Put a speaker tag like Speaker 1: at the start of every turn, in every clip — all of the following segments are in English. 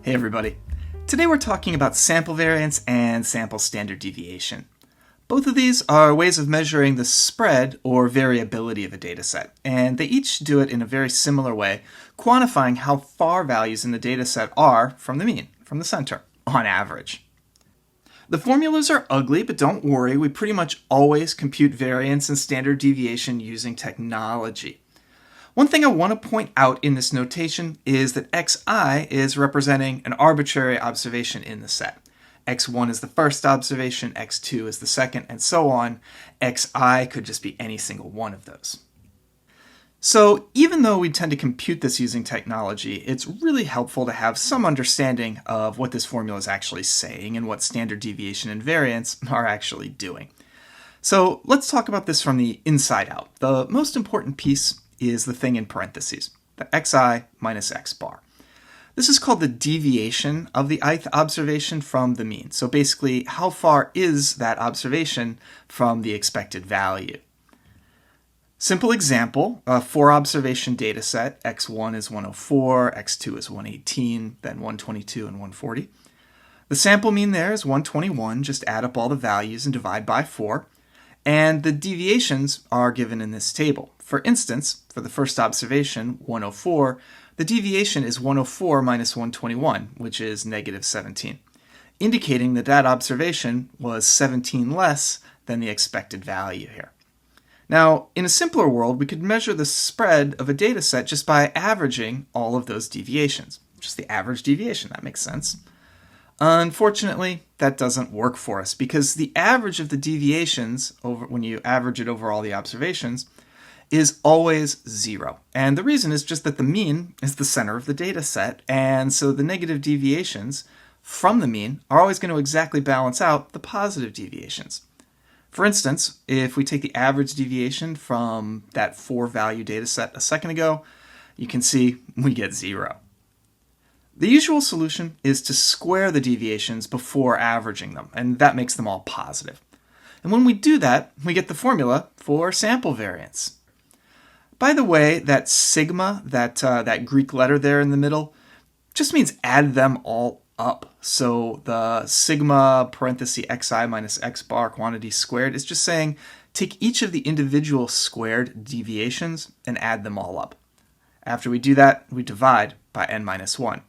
Speaker 1: Hey everybody. Today we're talking about sample variance and sample standard deviation. Both of these are ways of measuring the spread or variability of a dataset, and they each do it in a very similar way, quantifying how far values in the dataset are from the mean, from the center, on average. The formulas are ugly, but don't worry, we pretty much always compute variance and standard deviation using technology. One thing I want to point out in this notation is that xi is representing an arbitrary observation in the set. x1 is the first observation, x2 is the second, and so on. Xi could just be any single one of those. So even though we tend to compute this using technology, it's really helpful to have some understanding of what this formula is actually saying and what standard deviation and variance are actually doing. So let's talk about this from the inside out. The most important piece is the thing in parentheses, the xi minus x bar. This is called the deviation of the ith observation from the mean. So basically, how far is that observation from the expected value? Simple example, a 4-observation data set, x1 is 104, x2 is 118, then 122 and 140. The sample mean there is 121, just add up all the values and divide by 4. And the deviations are given in this table. For instance, for the first observation, 104, the deviation is 104 minus 121, which is negative 17, indicating that that observation was 17 less than the expected value here. Now, in a simpler world, we could measure the spread of a data set just by averaging all of those deviations. Just the average deviation, that makes sense. Unfortunately, that doesn't work for us because the average of the deviations, when you average it over all the observations, is always 0. And the reason is just that the mean is the center of the data set, and so the negative deviations from the mean are always going to exactly balance out the positive deviations. For instance, if we take the average deviation from that 4-value data set a second ago, you can see we get 0. The usual solution is to square the deviations before averaging them, and that makes them all positive. And when we do that, we get the formula for sample variance. By the way, that sigma, that Greek letter there in the middle, just means add them all up. So the sigma parenthesis xi minus x bar quantity squared is just saying take each of the individual squared deviations and add them all up. After we do that, we divide by n minus 1.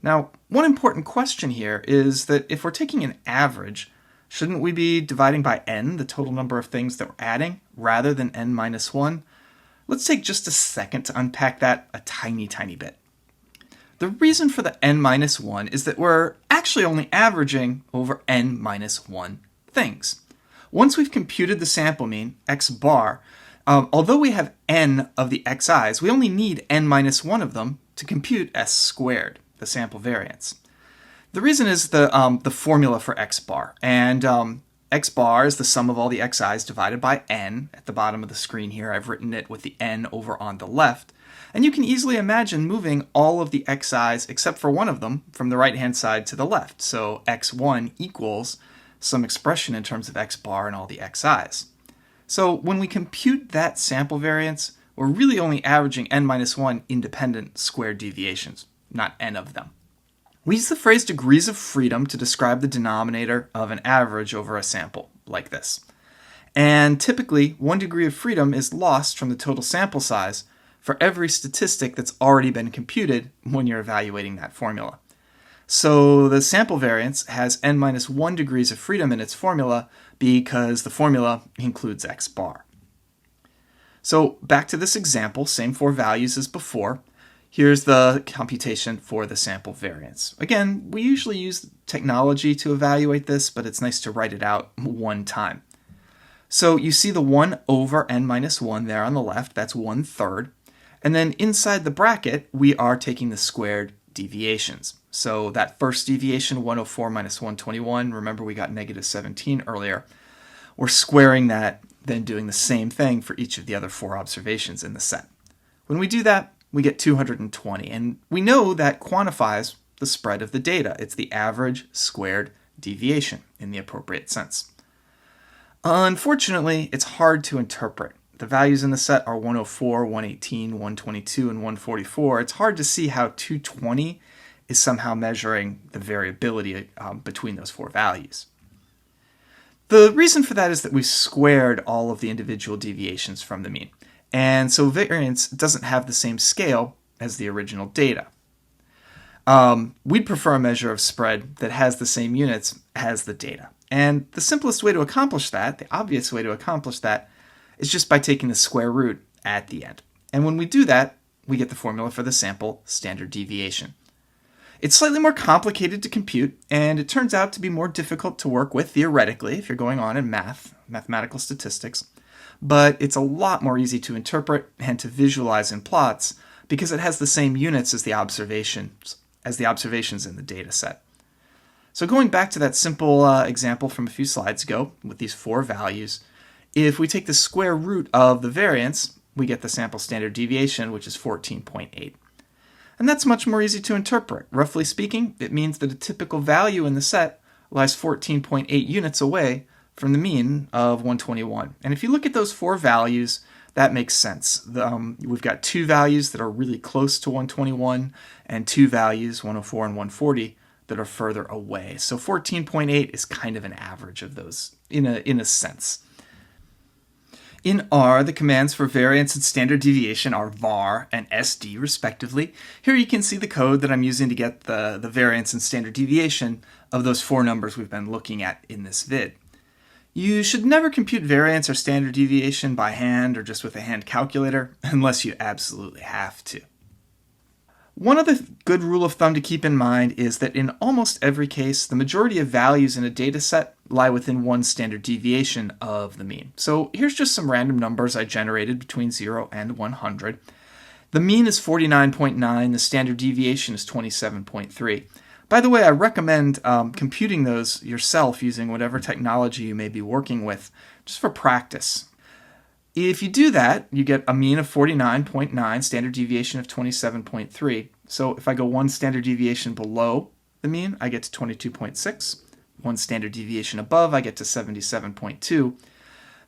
Speaker 1: Now, one important question here is that if we're taking an average, shouldn't we be dividing by n, the total number of things that we're adding, rather than n minus 1? Let's take just a second to unpack that a tiny bit. The reason for the n minus 1 is that we're actually only averaging over n minus 1 things. Once we've computed the sample mean, x bar, although we have n of the xi's, we only need n minus 1 of them to compute s squared, the sample variance. The reason is the formula for x bar, and x bar is the sum of all the xi's divided by n. At the bottom of the screen here, I've written it with the n over on the left. And you can easily imagine moving all of the xi's except for one of them from the right-hand side to the left. So x1 equals some expression in terms of x bar and all the xi's. So when we compute that sample variance, we're really only averaging n minus 1 independent squared deviations, not n of them. We use the phrase degrees of freedom to describe the denominator of an average over a sample, like this. And typically, 1 degree of freedom is lost from the total sample size for every statistic that's already been computed when you're evaluating that formula. So the sample variance has n minus 1 degrees of freedom in its formula because the formula includes x bar. So back to this example, same 4 values as before. Here's the computation for the sample variance. Again, we usually use technology to evaluate this, but it's nice to write it out one time. So you see the 1 over n minus 1 there on the left, that's 1/3. And then inside the bracket, we are taking the squared deviations. So that first deviation, 104 minus 121, remember we got negative 17 earlier. We're squaring that, then doing the same thing for each of the other 4 observations in the set. When we do that, we get 220, and we know that quantifies the spread of the data. It's the average squared deviation in the appropriate sense. Unfortunately, it's hard to interpret. The values in the set are 104, 118, 122, and 144. It's hard to see how 220 is somehow measuring the variability between those 4 values. The reason for that is that we squared all of the individual deviations from the mean, and so variance doesn't have the same scale as the original data. We'd prefer a measure of spread that has the same units as the data. And the simplest way to accomplish that, the obvious way to accomplish that, is just by taking the square root at the end. And when we do that, we get the formula for the sample standard deviation. It's slightly more complicated to compute, and it turns out to be more difficult to work with theoretically if you're going on in mathematical statistics. But it's a lot more easy to interpret and to visualize in plots because it has the same units as the observations in the data set. So going back to that simple example from a few slides ago with these 4 values, if we take the square root of the variance, we get the sample standard deviation, which is 14.8. And that's much more easy to interpret. Roughly speaking, it means that a typical value in the set lies 14.8 units away from the mean of 121. And if you look at those 4 values, that makes sense. We've got 2 values that are really close to 121 and 2 values, 104 and 140, that are further away. So 14.8 is kind of an average of those in a sense. In R, the commands for variance and standard deviation are var and sd respectively. Here you can see the code that I'm using to get the variance and standard deviation of those 4 numbers we've been looking at in this vid. You should never compute variance or standard deviation by hand or just with a hand calculator unless you absolutely have to. One other good rule of thumb to keep in mind is that in almost every case, the majority of values in a data set lie within 1 standard deviation of the mean. So here's just some random numbers I generated between 0 and 100. The mean is 49.9, the standard deviation is 27.3. By the way, I recommend computing those yourself using whatever technology you may be working with, just for practice. If you do that, you get a mean of 49.9, standard deviation of 27.3. So if I go 1 standard deviation below the mean, I get to 22.6. 1 standard deviation above, I get to 77.2.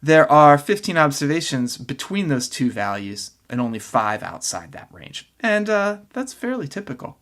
Speaker 1: There are 15 observations between those 2 values and only 5 outside that range. And that's fairly typical.